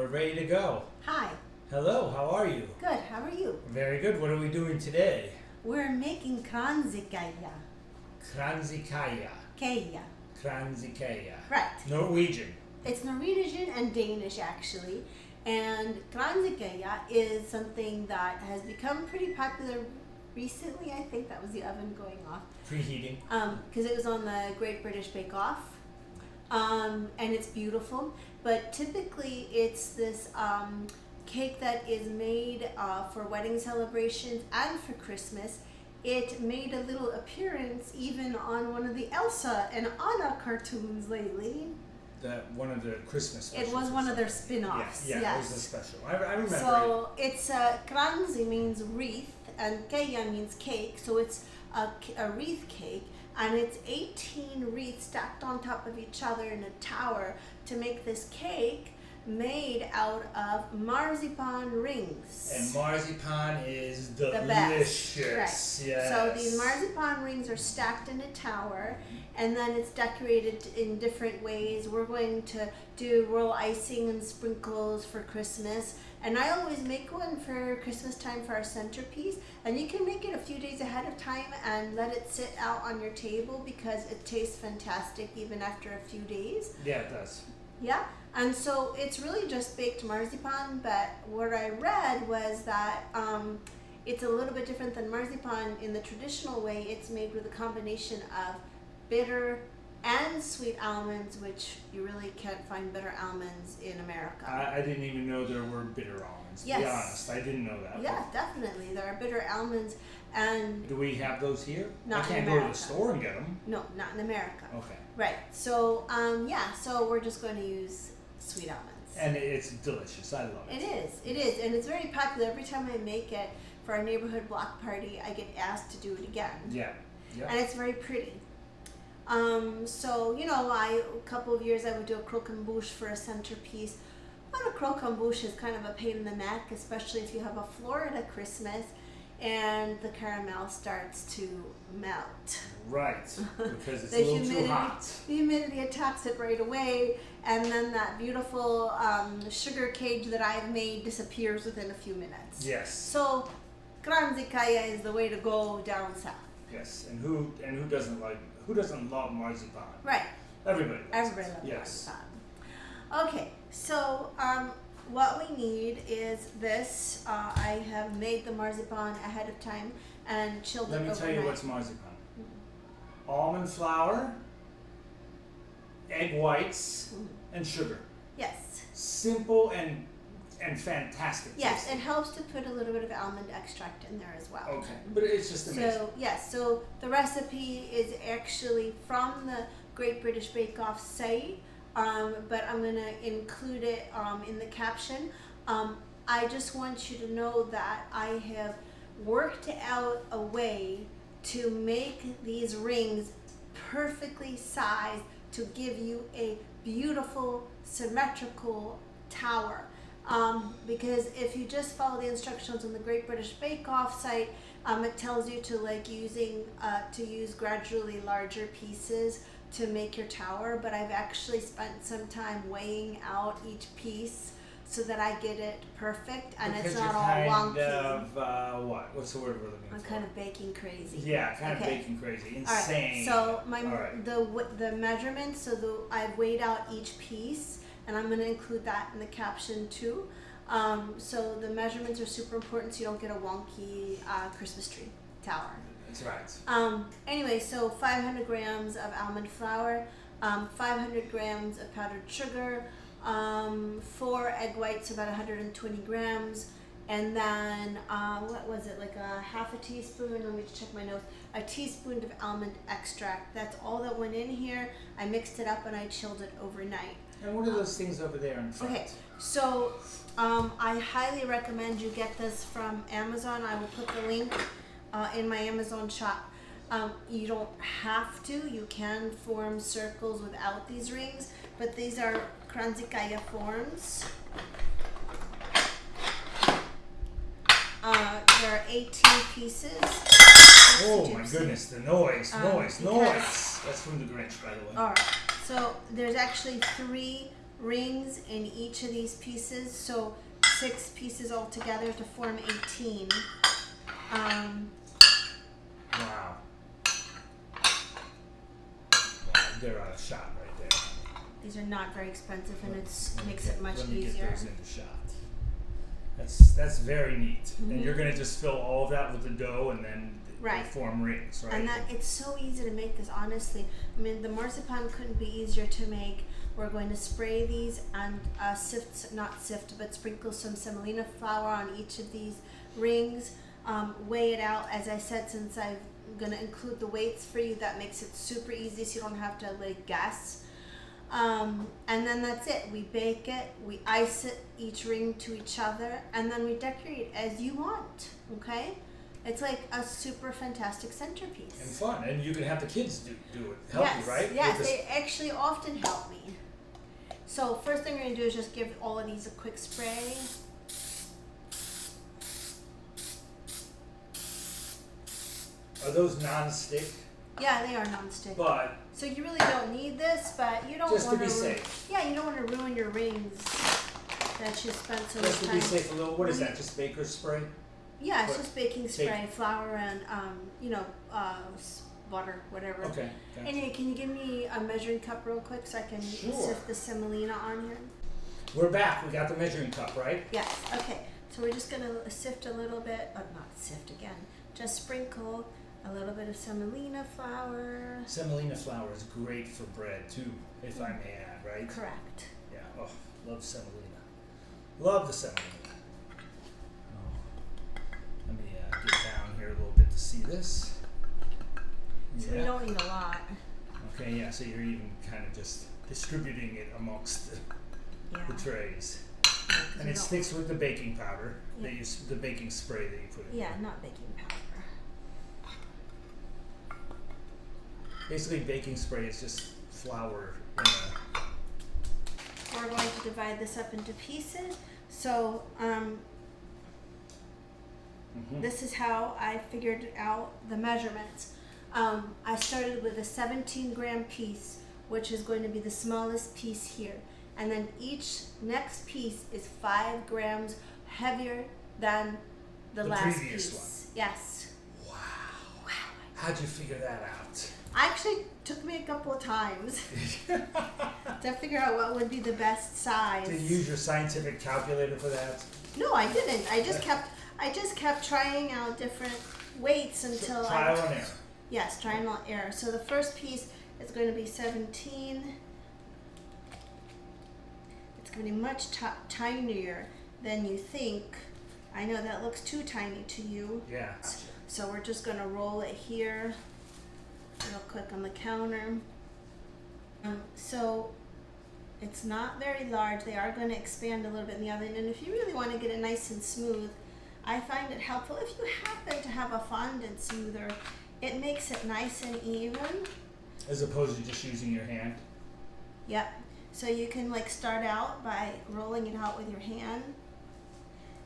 ready to go. Hi. Hello, how are you? Good, how are you? Very good. What are we doing today? We're making kransekake. Kransekake. Kaya. Kransekake. Right. Norwegian. It's Norwegian and Danish actually. And kransekake is something that has become pretty popular recently. I think that was the oven going off. Preheating. Because it was on the Great British Bake Off. And it's beautiful. But typically it's this cake that is made for wedding celebrations and for Christmas. It made a little appearance even on one of the Elsa and Anna cartoons lately. One of the Christmas specials. It was one of their spin-offs. Yeah, yes. It was a special. I remember so it's kransi means wreath and kaya means cake. So it's a wreath cake. And it's 18 wreaths stacked on top of each other in a tower to make this cake made out of marzipan rings. And marzipan is delicious. The best. Right. Yes. So these marzipan rings are stacked in a tower, and then it's decorated in different ways. We're going to do royal icing and sprinkles for Christmas. And I always make one for Christmas time for our centerpiece. And you can make it a few days ahead of time and let it sit out on your table because it tastes fantastic even after a few days. Yeah, it does. Yeah, and so it's really just baked marzipan, but what I read was that it's a little bit different than marzipan in the traditional way. It's made with a combination of bitter and sweet almonds, which you really can't find bitter almonds in America. I didn't even know there were bitter almonds, to Yes. be honest. I didn't know that. Yeah, definitely. There are bitter almonds, and Do we have those here? Not I can't in go to the America. store and get them. no, not in America. Okay. Right, so yeah, so we're just going to use sweet almonds. And it's delicious. I love it. It is, and it's very popular. Every time I make it for our neighborhood block party, I get asked to do it again. Yeah. Yeah. And it's very pretty. So, a couple of years I would do a croquembouche for a centerpiece. But a croquembouche is kind of a pain in the neck, especially if you have a Florida Christmas and the caramel starts to melt. Right, because it's The a little humidity, too hot. The humidity attacks it right away, and then that beautiful sugar cage that I've made disappears within a few minutes. Yes. So, kransekake is the way to go down south. Yes, and who doesn't love marzipan? Right. Everybody. Everybody loves Yes. marzipan. Okay, so what we need is this. I have made the marzipan ahead of time and chilled it Let me overnight. tell you what's marzipan. Almond flour, egg whites, and sugar. Yes. Simple and fantastic. Yes, tasting. it helps to put a little bit of almond extract in there as well. Okay, but it's just amazing. So yes, so the recipe is actually from the Great British Bake Off site, but I'm gonna include it in the caption. I just want you to know that I have worked out a way to make these rings perfectly sized to give you a beautiful symmetrical tower. Because if you just follow the instructions on the Great British Bake Off site, it tells you to use gradually larger pieces to make your tower, but I've actually spent some time weighing out each piece so that I get it perfect and because it's not you're all kind wonky. of what's the word we're looking I'm for? kind of baking crazy. Yeah, kind of Okay. baking crazy, All right, insane. so the measurements, I've weighed out each piece, and I'm going to include that in the caption too. So the measurements are super important so you don't get a wonky Christmas tree tower. That's right. Anyway, so 500 grams of almond flour, 500 grams of powdered sugar, 4 egg whites, about 120 grams, and then what was it, like a half a teaspoon, let me just check my notes, a teaspoon of almond extract. That's all that went in here. I mixed it up and I chilled it overnight. And what are those things over there in front? Okay, so I highly recommend you get this from Amazon. I will put the link in my Amazon shop. You don't have to. You can form circles without these rings, but these are kransekake forms. There are 18 pieces. Oh my goodness, the noise. That's from the Grinch, by the way. Alright, so there's actually 3 rings in each of these pieces, so 6 pieces all together to form 18. Wow. They're out of shot right there. These are not very expensive, and it makes it much Let me easier. get those into shot. That's very neat. And you're gonna just fill all of that with the dough, and then Right. they form rings, right? And that it's so easy to make this, honestly. I mean, the marzipan couldn't be easier to make. We're going to spray these and sprinkle some semolina flour on each of these rings. Weigh it out, as I said, since I'm gonna include the weights for you. That makes it super easy, so you don't have to like guess. And then that's it. We bake it, we ice it, each ring to each other, and then we decorate as you want. Okay. It's like a super fantastic centerpiece. And fun, and you can have the kids do it, help Yes, you, right? yes, they actually often help me. So first thing we're gonna do is just give all of these a quick spray. Are those non-stick? Yeah, they are non-stick. But So you really don't need this, but you don't just to want be safe. Yeah, you don't want to ruin your rings that you spent so much Just to time. be safe, a little. What is that? Just baker's spray? Yeah, it's What? just baking spray, flour, and water, whatever. Okay. Anyway, can you give me a measuring cup real quick so I can Sure. sift the semolina on here? We're back. We got the measuring cup, right? Yes. Okay. So we're just gonna sift a little bit, not sift again. Just sprinkle a little bit of semolina flour. Semolina flour is great for bread too, if I may add, right? Correct. Yeah. Oh, love semolina. Love the semolina. Oh. Let me get down here a little bit to see this. So we don't need a lot. Okay. Yeah. So you're even kind of just distributing it amongst the trays. Yeah, 'cause And we it don't- sticks with the baking powder, Yeah. the baking spray that you put in. Yeah, not baking powder. Basically, baking spray is just flour in We're going to divide this up into pieces. So this is how I figured out the measurements. I started with a 17-gram piece, which is going to be the smallest piece here. And then each next piece is 5 grams heavier than the last previous piece. one. Yes. Wow. How'd you figure that out? Actually, took me a couple of times to figure out what would be the best size. Did you use your scientific calculator for that? No, I didn't. I just kept trying out different weights until Trial and error. Yes, trial and error. So the first piece is going to be 17. It's going to be much tinier than you think. I know that looks too tiny to you. Yeah. So we're just going to roll it here real quick on the counter. So it's not very large. They are going to expand a little bit in the oven. And if you really want to get it nice and smooth, I find it helpful if you happen to have a fondant smoother. It makes it nice and even. As opposed to just using your hand. Yep. So you can like start out by rolling it out with your hand.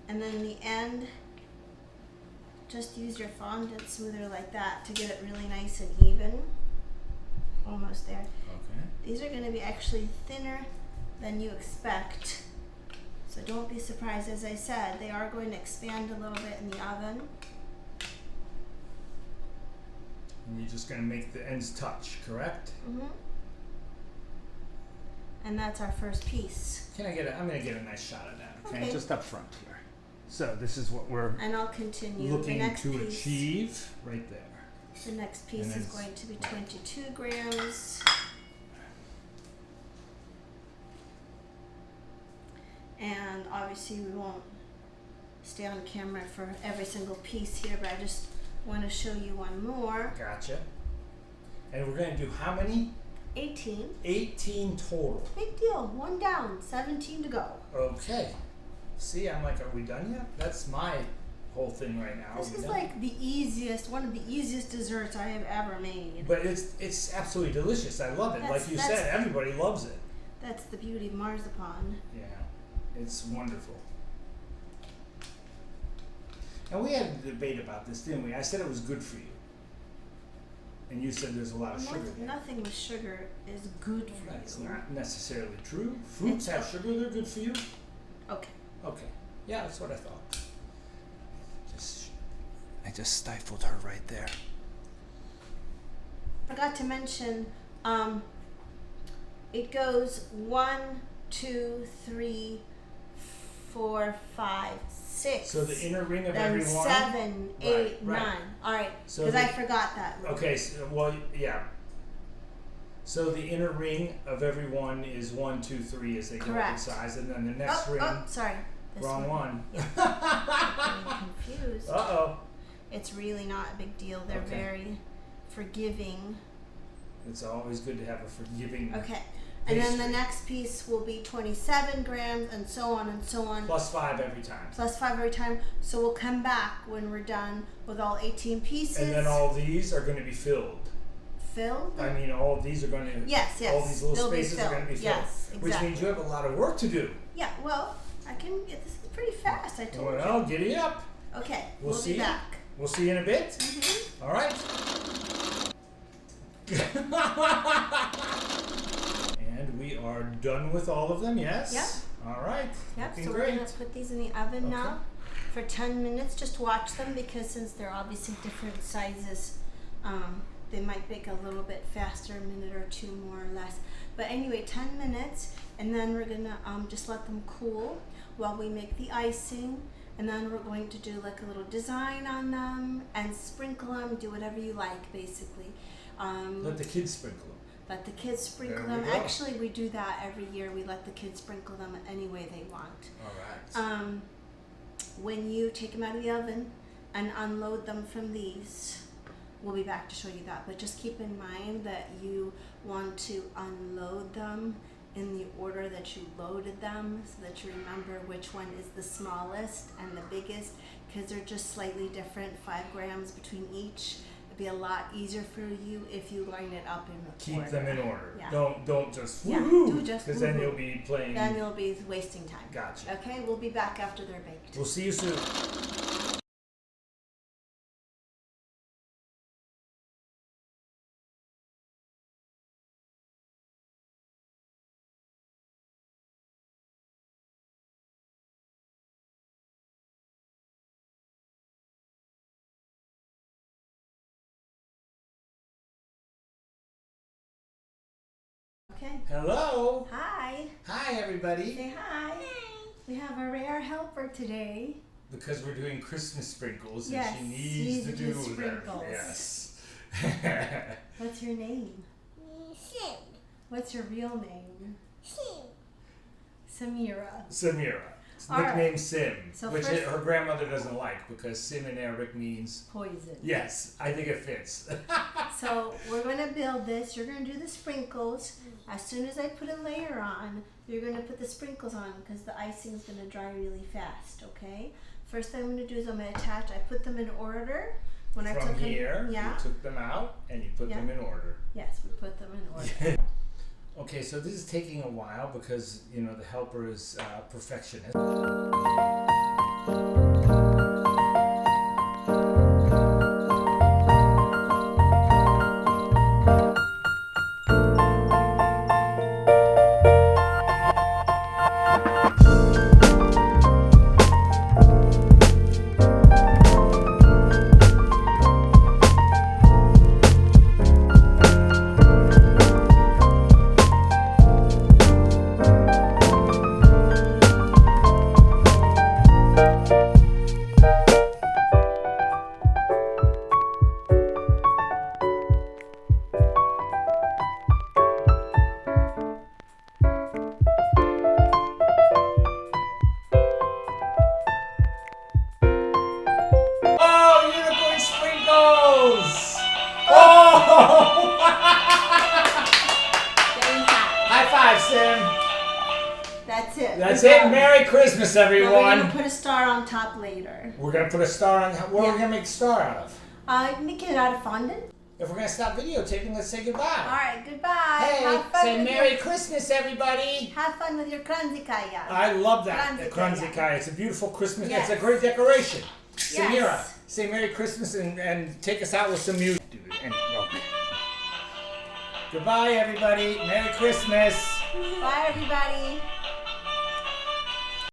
And then in the end, just use your fondant smoother like that to get it really nice and even. Almost there. Okay. These are going to be actually thinner than you expect. So don't be surprised. As I said, they are going to expand a little bit in the oven. And you're just going to make the ends touch, correct? Mm-hmm. And that's our first piece. I'm going to get a nice shot of that, okay? Okay. Just up front here. So this is what we're And I'll continue. looking the next to piece, achieve right there. The next piece And is then going to be 22 grams. And obviously we won't stay on camera for every single piece here, but I just want to show you one more. Gotcha. And we're going to do how many? 18. 18 total. Big deal. One down. 17 to go. Okay. See, I'm like, are we done yet? That's my whole thing right now. This Are we is done? like one of the easiest desserts I have ever made. But it's absolutely delicious. I love it. Like you said, everybody loves it. That's the beauty of marzipan. Yeah. It's wonderful. And we had a debate about this, didn't we? I said it was good for you. And you said there's a lot of sugar there. Nothing with sugar is good for That's you. not necessarily true. Fruits have sugar, they're good for you. Okay. Okay. Yeah, that's what I thought. I just stifled her right there. Forgot to mention, it goes 1, 2, 3, 4, 5, 6. So the inner ring of then every one. 7, 8, Right. 9. All right. So Because I forgot that. Okay. So, well, yeah. So the inner ring of every one is 1, 2, 3 as they go in size, and then the next ring. Oh, sorry. This Wrong one. Yeah. I'm confused. Uh-oh. It's really not a big deal. They're very forgiving. It's always good to have a forgiving. Okay. And then the next piece will be 27 grams and so on and so on. Plus 5 every time. Plus 5 every time. So we'll come back when we're done with all 18 pieces. And then all these are going to be filled. Filled? I mean, all these are going to... Yes. All these little They'll spaces are going to be filled. Yes, exactly. Which means you have a lot of work to do. Yeah, well, I can get this pretty fast, I told you. Well, giddy up. Okay, We'll see. be back. We'll see you in a bit. Mm-hmm. All right. And we are done with all of them, yes? Yep. All right. Yep, Looking so great. we're going to put these in the oven now for 10 minutes. Just watch them because since they're obviously different sizes, they might bake a little bit faster, a minute or two more or less. But anyway, 10 minutes, and then we're going to just let them cool while we make the icing. And then we're going to do like a little design on them and sprinkle them, do whatever you like, basically. Let the kids sprinkle them. Let the kids sprinkle There we them. go. Actually, we do that every year. We let the kids sprinkle them any way they want. All right. When you take them out of the oven and unload them from these, we'll be back to show you that. But just keep in mind that you want to unload them in the order that you loaded them so that you remember which one is the smallest and the biggest because they're just slightly different, 5 grams between each. It'd be a lot easier for you if you line it up in order. Keep them in order. Yeah. Don't just do just because then woo-hoo. you'll be playing. Then you'll be wasting time. Gotcha. Okay, we'll be back after they're baked. We'll see you soon. Okay. Hello. Hi. Hi, everybody. Say hi. We have a rare helper today. Because we're doing Christmas sprinkles, Yes, and you she needs to need to do do them. sprinkles. Yes. What's your name? Sim. What's your real name? Sim. Samira. Samira. It's All nicknamed right. Sim, So which first- her grandmother doesn't like because Sim in Arabic means Poison. yes. I think it fits. So we're going to build this. You're going to do the sprinkles. As soon as I put a layer on, you're going to put the sprinkles on because the icing is going to dry really fast, okay? First thing I'm going to do is I'm going to attach, I put them in order. When I From took here, them, yeah, you took them out and you put them in order. yes, we put them in order. Okay, so this is taking a while because, you know, the helper is perfectionist. Oh, unicorn sprinkles! Oh! Getting hot. High five, Sim. That's it. That's We're it. done. Merry Christmas, Now we're everyone. going to put a star on top later. We're gonna put a star on. What are Yeah. we gonna make a star out of? Make it out of fondant. If we're gonna stop videotaping, let's say goodbye. All right, goodbye. Hey, Have fun say with Merry Christmas, everybody. Have fun with your Kransekake. I love that. The Kransekake. Kransekake. It's a beautiful Christmas. Yes. It's a great decoration. Yes. Samira, say Merry Christmas and take us out with some music. Dude, and, well, Goodbye, everybody. Merry Christmas. Bye, everybody.